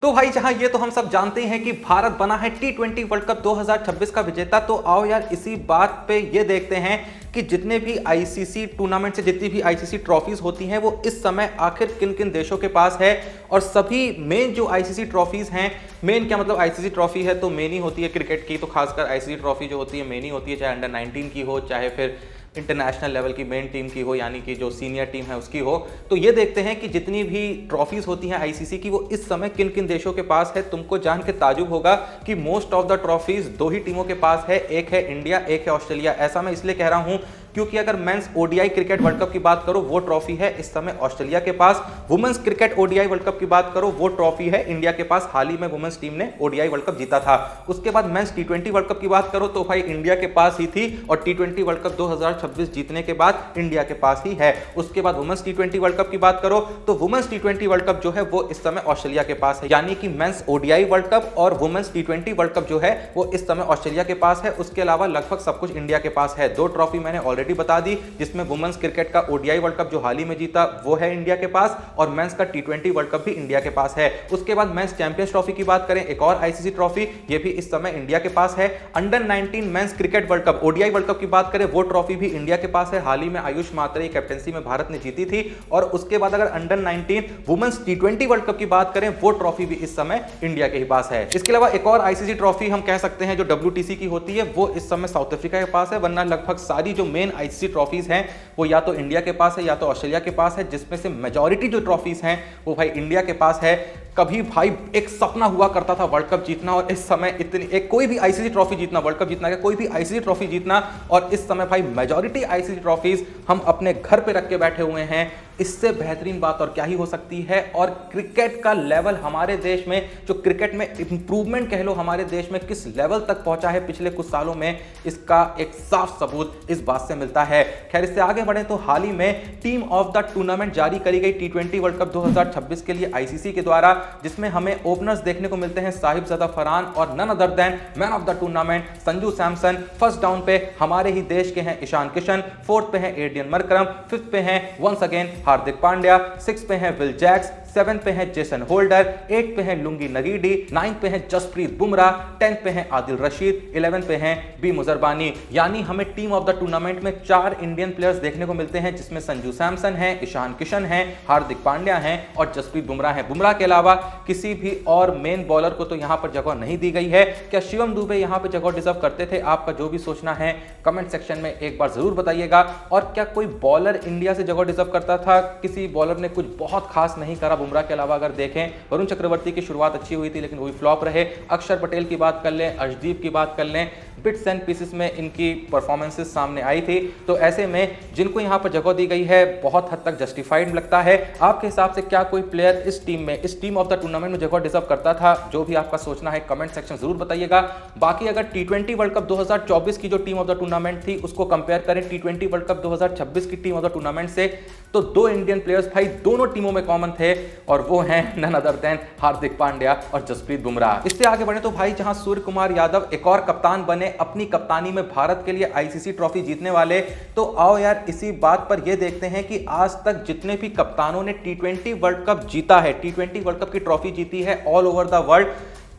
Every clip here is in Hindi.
तो भाई जहां ये तो हम सब जानते हैं कि भारत बना है टी20 वर्ल्ड कप 2026 का विजेता। तो आओ यार इसी बात पे ये देखते हैं कि जितने भी आईसीसी टूर्नामेंट से जितनी भी आईसीसी ट्रॉफीज होती हैं वो इस समय आखिर किन किन देशों के पास है। और सभी मेन जो आईसीसी ट्रॉफीज हैं, मेन क्या मतलब आईसीसी ट्रॉफी है तो मेन ही होती है क्रिकेट की, तो खासकर आईसीसी ट्रॉफी जो होती है मेन ही होती है, चाहे अंडर 19 की हो चाहे फिर इंटरनेशनल लेवल की मेन टीम की हो, यानी कि जो सीनियर टीम है उसकी हो। तो ये देखते हैं कि जितनी भी ट्रॉफीज होती हैं आईसीसी की वो इस समय किन किन देशों के पास है। तुमको जान के ताजुब होगा कि मोस्ट ऑफ द ट्रॉफीज दो ही टीमों के पास है, एक है इंडिया एक है ऑस्ट्रेलिया। ऐसा मैं इसलिए कह रहा हूं क्योंकि अगर men's ODI cricket world cup की बात करो वो ट्रॉफी है इस समय ऑस्ट्रेलिया के पास, women's cricket ODI world cup की बात करो वो ट्रॉफी है इंडिया के पास। हाल ही में वुमेन्स टीम ने ओडीआई वर्ल्ड कप जीता था। उसके बाद मेंस टी20 वर्ल्ड कप की बात करो तो भाई इंडिया के पास ही थी और टी20 वर्ल्ड कप 2026 जीतने के बाद इंडिया के पास ही है। उसके बाद वुमेन्स टी20 वर्ल्ड कप की बात करो तो वुमेन्स टी20 वर्ल्ड कप जो है वो इस समय ऑस्ट्रेलिया के पास है, यानी कि मेंस ओडीआई वर्ल्ड कप और वुमेन्स टी20 वर्ल्ड कप जो है वो इस समय ऑस्ट्रेलिया के पास है। उसके अलावा लगभग सब कुछ इंडिया के पास है। दो ट्रॉफी मैंने ऑलरेडी बता दी, जिसमें वुमेन्स क्रिकेट का ओडीआई वर्ल्ड कप जो हाल ही में जीता वो है इंडिया के पास और मेंस का टी20 वर्ल्ड कप भी इंडिया के पास है। उसके बाद मेंस चैंपियंस ट्रॉफी की बात करें, एक और आईसीसी ट्रॉफी, ये भी इस समय इंडिया के पास है। Under 19 men's cricket world cup ODI world cup की बात करें वो ट्रॉफी भी इंडिया के पास है। हाल ही में आयुष मात्रे कैप्टेंसी में भारत ने जीती थी। और उसके बाद अगर अंडर 19 वुमेन्स टी20 वर्ल्ड कप की बात करें वो ट्रॉफी भी इस समय इंडिया के ही पास है। इसके अलावा एक और आईसीसी ट्रॉफी हम कह सकते हैं जो WTC की होती है वो इस समय साउथ अफ्रीका के पास है, वरना लगभग सारी जो मेन आईसीसी ट्रॉफीज हैं वो या तो इंडिया के पास है या तो ऑस्ट्रेलिया के पास है, जिसमें से मेजॉरिटी जो ट्रॉफीज हैं वो भाई इंडिया के पास है। कभी भाई एक सपना हुआ करता था वर्ल्ड कप जीतना और इस समय इतनी एक कोई भी आईसीसी ट्रॉफी जीतना, वर्ल्ड कप जीतना क्या कोई भी आईसीसी ट्रॉफी जीतना, और इस समय भाई मेजॉरिटी आईसीसी ट्रॉफीज हम अपने घर पे रख के बैठे हुए हैं। इससे बेहतरीन बात और क्या ही हो सकती है। और क्रिकेट का लेवल हमारे देश में, जो क्रिकेट में इंप्रूवमेंट कह लो हमारे देश में किस लेवल तक पहुंचा है पिछले कुछ सालों में, इसका एक साफ सबूत इस बात से मिलता है। खैर इससे आगे बढ़े तो हाल ही में टीम ऑफ द टूर्नामेंट जारी करी गई टी20 वर्ल्ड कप 2026 के लिए आईसीसी के द्वारा, जिसमें हमें ओपनर्स देखने को मिलते हैं साहिबजादा फरहान और none other than man of the tournament Sanju Samson. First down पे हमारे ही देश के हैं ईशान किशन, फोर्थ पे हैं एडियन मरकरम, फिफ्थ पे हैं once again Hardik Pandya, six पे हैं विल जैक्स, 7 पे है जेसन होल्डर, 8 पे है लुंगी नगीडी, 9 पे है जसप्रीत बुमराह, 10 पे है आदिल रशीद, 11 पे है बी मुजरबानी। यानी हमें टीम ऑफ द टूर्नामेंट में 4 इंडियन प्लेयर्स देखने को मिलते हैं, जिसमें संजू सैमसन है, ईशान किशन है, हार्दिक पांड्या है और जसप्रीत बुमराह है। बुमराह के अलावा किसी भी और मेन बॉलर को तो यहां पर जगह नहीं दी गई है। क्या शिवम दुबे यहां पर जगह डिजर्व करते थे? आपका जो भी सोचना है कमेंट सेक्शन में एक बार जरूर बताइएगा। और क्या कोई बॉलर इंडिया से जगह डिजर्व करता था? किसी बॉलर ने कुछ बहुत खास नहीं करा बुमराह के अलावा। अगर देखें वरुण चक्रवर्ती की शुरुआत अच्छी हुई थी लेकिन वही फ्लॉप रहे। अक्षर पटेल की बात कर लें, अर्शदीप की बात कर लें, बिट्स एंड पीसेस में इनकी परफॉर्मेंसेस सामने आई थी। तो ऐसे में जिनको यहां पर जगह दी गई है बहुत हद तक जस्टिफाइड लगता है। आपके हिसाब से क्या कोई प्लेयर इस टीम में, इस टीम ऑफ द टूर्नामेंट में जगह डिजर्व करता था? जो भी आपका सोचना है कमेंट सेक्शन जरूर बताइएगा। बाकी अगर टी20 वर्ल्ड कप 2024 की जो टीम ऑफ द टूर्नामेंट थी उसको कंपेयर करें टी20 वर्ल्ड कप 2026 की टीम ऑफ द टूर्नामेंट से, तो 2 इंडियन प्लेयर्स भाई दोनों टीमों में कॉमन थे और वो हैं none other then Hardik Pandya और जसप्रीत बुमराह। इससे आगे बढ़े तो भाई जहां सूर्य कुमार यादव एक और कप्तान बने अपनी कप्तानी में भारत के लिए आईसीसी ट्रॉफी जीतने वाले, तो आओ यार इसी बात पर यह देखते हैं कि आज तक जितने भी कप्तानों ने टी20 वर्ल्ड कप जीता है, टी20 वर्ल्ड कप की ट्रॉफी जीती है ऑल ओवर द वर्ल्ड,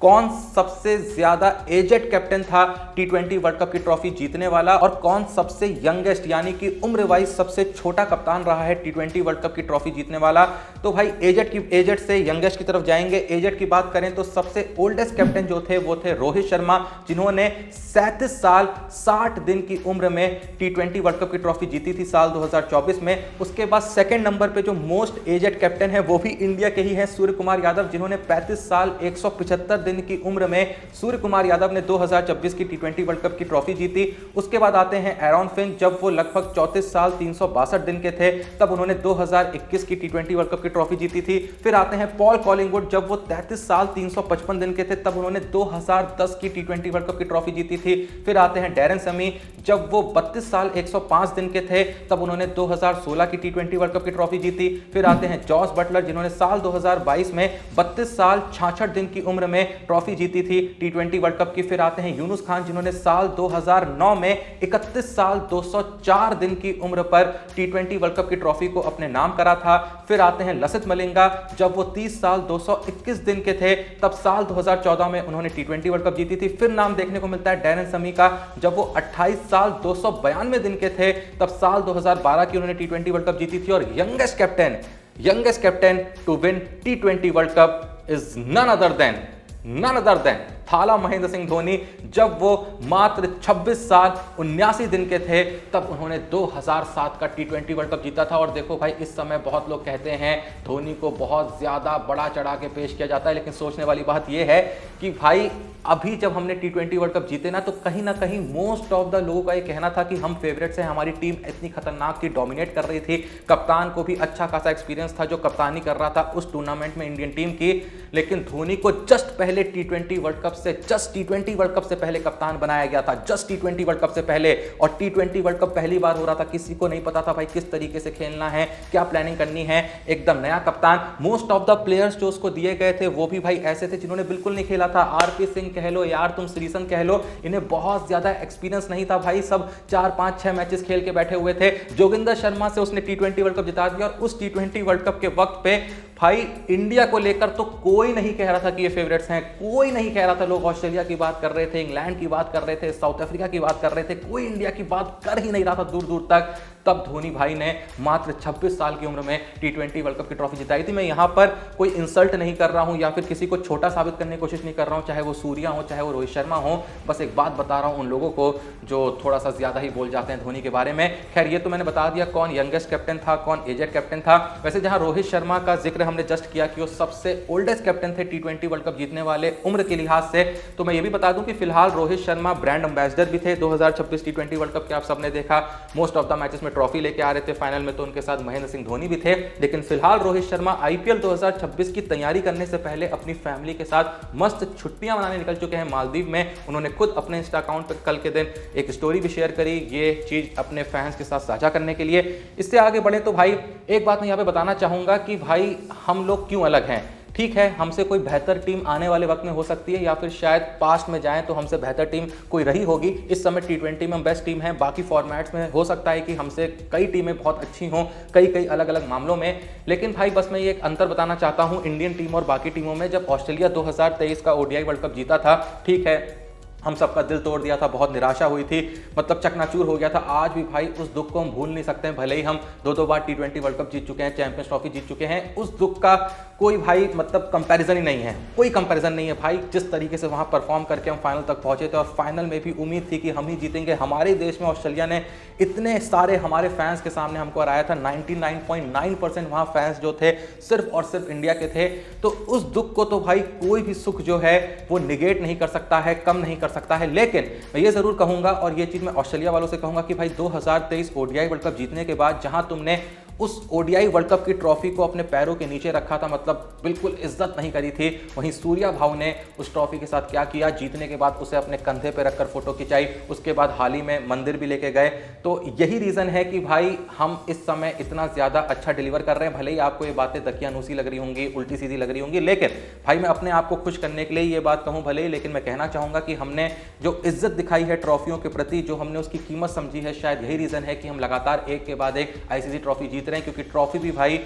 कौन सबसे ज्यादा एजेड कैप्टन था टी20 वर्ल्ड कप की ट्रॉफी जीतने वाला और कौन सबसे यंगेस्ट यानी कि उम्र वाइज सबसे छोटा कप्तान रहा है टी20 वर्ल्ड कप की ट्रॉफी जीतने वाला? तो भाई एजेड से यंगेस्ट की तरफ जाएंगे। एजेड की बात करें तो सबसे ओल्डेस्ट कैप्टन जो थे वो थे रोहित शर्मा, जिन्होंने 37 साल 60 दिन की उम्र में टी20 वर्ल्ड कप की ट्रॉफी जीती थी साल 2024 में। उसके बाद सेकंड नंबर पे जो मोस्ट एजेड कैप्टन है वो भी इंडिया के ही है, सूर्य कुमार यादव, जिन्होंने 35 साल 175 दिन की उम्र में सूर्य कुमार यादव ने 2026 की टी20 वर्ल्ड कप की ट्रॉफी जीती। उसके बाद आते हैं एरॉन फिंच, जब वो लगभग 34 साल 362 दिन के थे तब उन्होंने 2021 की टी20 वर्ल्ड कप की ट्रॉफी जीती थी। फिर आते हैं पॉल कॉलिंगवुड, जब वो 33 साल 355 दिन के थे तब उन्होंने 2010 की टी20 वर्ल्ड कप की ट्रॉफी जीती थी। फिर आते हैं डैरेन समी, जब वो 32 साल 105 दिन के थे तब उन्होंने 2016 की टी20 वर्ल्ड कप की ट्रॉफी जीती। फिर आते हैं जॉस बटलर, जिन्होंने साल 2022 में 32 साल 66 दिन की उम्र में ट्रॉफी जीती थी टी20 वर्ल्ड कप की। फिर आते हैं यूनुस खान जिन्होंने साल 2009 में 31 साल 204 दिन की उम्र पर टी20 वर्ल्ड कप की ट्रॉफी को अपने नाम करा था। फिर आते हैं लसित मलिंगा, जब वो 30 साल 221 दिन के थे तब साल 2014 में उन्होंने टी20 वर्ल्ड कप जीती थी। फिर नाम देखने को मिलता है डैरेन समी का, जब वो 28 साल 292 दिन के थे तब साल 2012 की उन्होंने टी20 वर्ल्ड कप जीती थी। और यंगेस्ट कैप्टन टू विन टी20 world cup is none other than Thala Mahendra Singh Dhoni, जब वो मात्र 26 साल 79 दिन के थे तब उन्होंने 2007 का टी20 वर्ल्ड कप जीता था। और देखो भाई, इस समय बहुत लोग कहते हैं धोनी को बहुत ज्यादा बड़ा चढ़ा के पेश किया जाता है, लेकिन सोचने वाली बात यह है कि भाई अभी जब हमने टी20 वर्ल्ड कप जीते ना, तो कहीं ना कहीं मोस्ट ऑफ द लोगों का ये कहना था कि हम फेवरेट्स हैं, हमारी टीम इतनी खतरनाक थी, डोमिनेट कर रही थी, कप्तान को भी अच्छा खासा एक्सपीरियंस था जो कप्तानी कर रहा था उस टूर्नामेंट में इंडियन टीम की। लेकिन धोनी को जस्ट पहले टी20 वर्ल्ड कप से पहले कप्तान बनाया गया था, जस्ट टी20 वर्ल्ड कप से पहले। और टी20 वर्ल्ड कप पहली बार हो रहा था, किसी को नहीं पता था भाई किस तरीके से खेलना है, क्या प्लानिंग करनी है, एकदम नया कप्तान। मोस्ट ऑफ द प्लेयर्स जो उसको दिए गए थे वो भी भाई ऐसे थे जिन्होंने बिल्कुल नहीं खेला था। आरपी सिंह कह लो, यार तुम श्रीसंत कह लो, इन्हें बहुत ज्यादा एक्सपीरियंस नहीं था भाई, सब 4-5-6 मैचेस खेल के बैठे हुए थे। जोगिंदर शर्मा से उसने टी20 वर्ल्ड कप जिता दिया और उस टी20 वर्ल्ड कप के वक्त पे भाई इंडिया को लेकर तो कोई नहीं कह रहा था कि ये फेवरेट्स हैं, कोई नहीं कह रहा था। लोग ऑस्ट्रेलिया की बात कर रहे थे, इंग्लैंड की बात कर रहे थे, साउथ अफ्रीका की बात कर रहे थे, कोई इंडिया की बात कर ही नहीं रहा था दूर दूर तक। तब धोनी भाई ने मात्र 26 साल की उम्र में टी20 वर्ल्ड कप की ट्रॉफी जिताई थी। मैं यहां पर कोई इंसल्ट नहीं कर रहा हूं या फिर किसी को छोटा साबित करने की कोशिश नहीं कर रहा हूं, चाहे वो सूर्या हो चाहे वो रोहित शर्मा हो। बस एक बात बता रहा हूं उन लोगों को जो थोड़ा सा ज्यादा ही बोल जाते हैं धोनी के बारे में। खैर, ये तो मैंने बता दिया कौन यंगेस्ट कैप्टन था, कौन एजेड कैप्टन था। वैसे जहां रोहित शर्मा का जिक्र हमने जस्ट किया कि वो सबसे ओल्डेस्ट कैप्टन थे टी20 वर्ल्ड कप जीतने वाले उम्र के लिहाज से, तो मैं ये भी बता दूं कि फिलहाल रोहित शर्मा ब्रांड एम्बेसडर भी थे 2026 टी20 वर्ल्ड कप के। आप सबने देखा मोस्ट ऑफ द मैचेस में ट्रॉफी लेके आ रहे थे, फाइनल में तो उनके साथ महेंद्र सिंह धोनी भी थे। लेकिन फिलहाल रोहित शर्मा आईपीएल 2026 की तैयारी करने से पहले अपनी फैमिली के साथ मस्त छुट्टियां मनाने निकल चुके हैं मालदीव में। उन्होंने खुद अपने इंस्टा अकाउंट पर कल के दिन एक स्टोरी भी शेयर करी, ये चीज अपने फैंस के साथ साझा करने के लिए। इससे आगे बढ़े तो भाई एक बात मैं यहाँ पे बताना चाहूंगा कि भाई हम लोग क्यों अलग हैं। ठीक है, हमसे कोई बेहतर टीम आने वाले वक्त में हो सकती है या फिर शायद पास्ट में जाएं तो हमसे बेहतर टीम कोई रही होगी। इस समय टी20 में हम बेस्ट टीम है, बाकी फॉर्मेट्स में हो सकता है कि हमसे कई टीमें बहुत अच्छी हों कई अलग अलग मामलों में। लेकिन भाई बस मैं ये एक अंतर बताना चाहता हूं इंडियन टीम और बाकी टीमों में। जब ऑस्ट्रेलिया 2023 का ओडीआई वर्ल्ड कप जीता था, ठीक है, हम सबका दिल तोड़ दिया था, बहुत निराशा हुई थी, मतलब चकनाचूर हो गया था। आज भी भाई उस दुख को हम भूल नहीं सकते हैं, भले ही हम दो बार टी20 वर्ल्ड कप जीत चुके हैं, चैंपियंस ट्रॉफी जीत चुके हैं। उस दुख का कोई भाई मतलब कंपैरिजन ही नहीं है, कोई कंपैरिजन नहीं है भाई। जिस तरीके से वहां परफॉर्म करके हम फाइनल तक पहुंचे थे और फाइनल में भी उम्मीद थी कि हम ही जीतेंगे। हमारे देश में ऑस्ट्रेलिया ने इतने सारे हमारे फैंस के सामने हमको हराया था, 99.9% वहां फैंस जो थे सिर्फ और सिर्फ इंडिया के थे। तो उस दुख को तो भाई कोई भी सुख जो है वो निगेट नहीं कर सकता है, कम नहीं कर सकता है। लेकिन मैं ये जरूर कहूंगा और ये चीज मैं ऑस्ट्रेलिया वालों से कहूंगा कि भाई 2023 ओडीआई वर्ल्ड कप जीतने के बाद जहां तुमने उस ओडीआई वर्ल्ड कप की ट्रॉफी को अपने पैरों के नीचे रखा था, मतलब बिल्कुल इज्जत नहीं करी थी, वहीं सूर्या भाव ने उस ट्रॉफी के साथ क्या किया, जीतने के बाद उसे अपने कंधे पे रखकर फोटो खिंचाई, उसके बाद हाल ही में मंदिर भी लेके गए। तो यही रीजन है कि भाई हम इस समय इतना ज्यादा अच्छा डिलीवर कर रहे हैं। भले ही आपको ये बातें दकियानूसी लग रही होंगी, उल्टी सीधी लग रही होंगी, लेकिन भाई मैं अपने आप को खुश करने के लिए ये बात कहूं भले ही, लेकिन मैं कहना चाहूंगा कि हमने जो इज्जत दिखाई है ट्रॉफियों के प्रति, जो हमने उसकी कीमत समझी है, शायद यही रीजन है कि हम लगातार एक के बाद एक आईसीसी ट्रॉफी जीत रहे हैं। क्योंकि ट्रॉफी भी भाई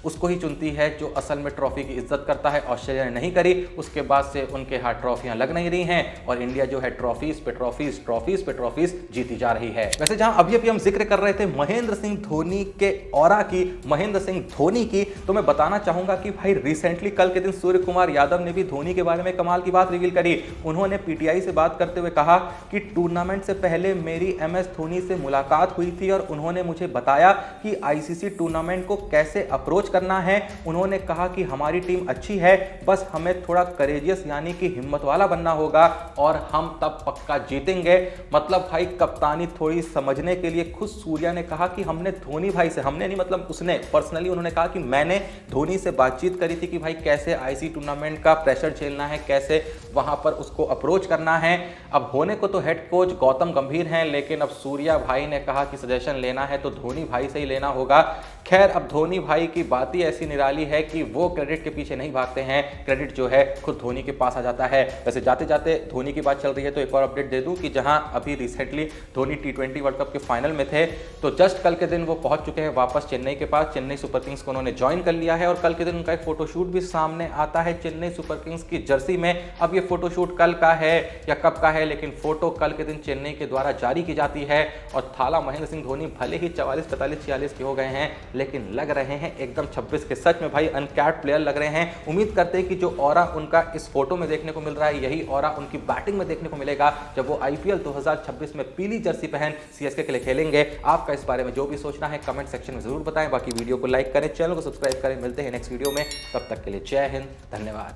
उसको ही चुनती है जो असल में ट्रॉफी की इज्जत करता है। ऑस्ट्रेलिया ने नहीं करी, उसके बाद से उनके हाथ ट्रॉफियां लग नहीं रही हैं और इंडिया जो है ट्रॉफीज पे ट्रॉफीज जीती जा रही है। वैसे जहां अभी अभी हम जिक्र कर रहे थे महेंद्र सिंह धोनी के ऑरा की, महेंद्र सिंह धोनी की, तो मैं बताना चाहूंगा कि भाई रिसेंटली कल के दिन सूर्य कुमार यादव ने भी धोनी के बारे में कमाल की बात रिवील करी। उन्होंने पीटीआई से बात करते हुए कहा कि टूर्नामेंट से पहले मेरी एमएस धोनी से मुलाकात हुई थी और उन्होंने मुझे बताया कि आईसीसी टूर्नामेंट को कैसे अप्रोच करना है। उन्होंने कहा कि हमारी टीम अच्छी है, बस हमें थोड़ा करेजियस यानी कि हिम्मत वाला बनना होगा और हम तब पक्का जीतेंगे। मतलब भाई कप्तानी थोड़ी समझने के लिए खुद सूर्या ने कहा कि हमने धोनी भाई से, हमने नहीं मतलब उसने पर्सनली उन्होंने कहा कि मैंने धोनी से बातचीत करी थी कि भाई कैसे आईसीसी टूर्नामेंट का प्रेशर झेलना है, कैसे वहां पर उसको अप्रोच करना है। अब होने को तो हेड कोच गौतम गंभीर हैं, लेकिन अब सूर्या भाई ने कहा कि सजेशन लेना है तो धोनी भाई से ही लेना होगा। खैर अब धोनी भाई की बात ही ऐसी निराली है कि वो क्रेडिट के पीछे नहीं भागते हैं, क्रेडिट जो है खुद धोनी के पास आ जाता है। वैसे जाते जाते धोनी की बात चल रही है तो एक और अपडेट दे दूं कि जहां अभी recently Dhoni T20 world cup के फाइनल में थे, तो जस्ट कल के दिन वो पहुंच चुके हैं वापस चेन्नई के पास। चेन्नई सुपर किंग्स को उन्होंने ज्वाइन कर लिया है और कल के दिन उनका एक फोटोशूट भी सामने आता है चेन्नई सुपर किंग्स की जर्सी में। अब ये फोटोशूट कल का है या कब का है, लेकिन फोटो कल के दिन चेन्नई के द्वारा जारी की जाती है। और थाला महेंद्र सिंह धोनी भले ही 44, 45, 46 के हो गए हैं, लेकिन लग रहे हैं एकदम 26 के। सच में भाई अनकैप्ड प्लेयर लग रहे हैं। उम्मीद करते हैं कि जो ऑरा उनका इस फोटो में देखने को मिल रहा है, यही ऑरा उनकी बैटिंग में देखने को मिलेगा जब वो IPL 2026 में पीली जर्सी पहन CSK के लिए खेलेंगे। आपका इस बारे में जो भी सोचना है कमेंट सेक्शन में जरूर बताएं। बाकी वीडियो को लाइक करें, चैनल को सब्सक्राइब करें। मिलते हैं नेक्स्ट वीडियो में, तब तक के लिए जय हिंद, धन्यवाद।